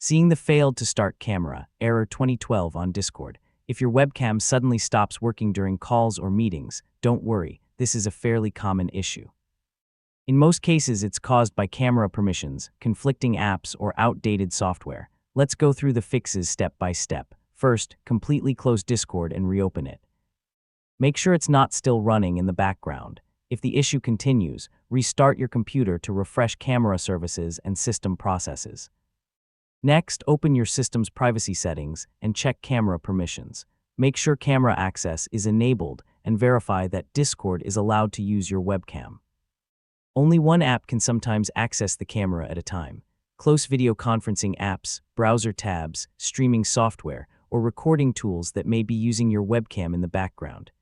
Seeing the failed to start camera, error 2012 on Discord. If your webcam suddenly stops working during calls or meetings, don't worry, this is a fairly common issue. In most cases, it's caused by camera permissions, conflicting apps, or outdated software. Let's go through the fixes step by step. First, completely close Discord and reopen it. Make sure it's not still running in the background. If the issue continues, restart your computer to refresh camera services and system processes. Next, open your system's privacy settings and check camera permissions. Make sure camera access is enabled and verify that Discord is allowed to use your webcam. Only one app can sometimes access the camera at a time. Close video conferencing apps, browser tabs, streaming software, or recording tools that may be using your webcam in the background.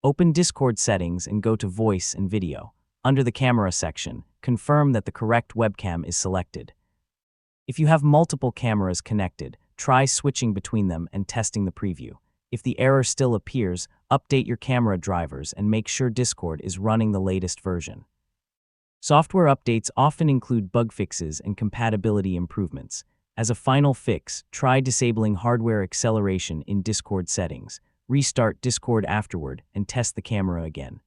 Open Discord settings and go to Voice and Video. Under the Camera section, confirm that the correct webcam is selected. If you have multiple cameras connected, try switching between them and testing the preview. If the error still appears, update your camera drivers and make sure Discord is running the latest version. Software updates often include bug fixes and compatibility improvements. As a final fix, try disabling hardware acceleration in Discord settings. Restart Discord afterward and test the camera again.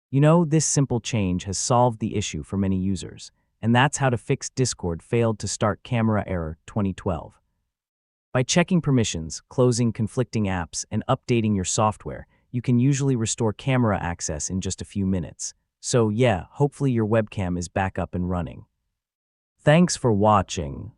You know, this simple change has solved the issue for many users, and that's how to fix Discord failed to start camera error 2012. By checking permissions, closing conflicting apps, and updating your software, you can usually restore camera access in just a few minutes. So yeah, hopefully your webcam is back up and running. Thanks for watching.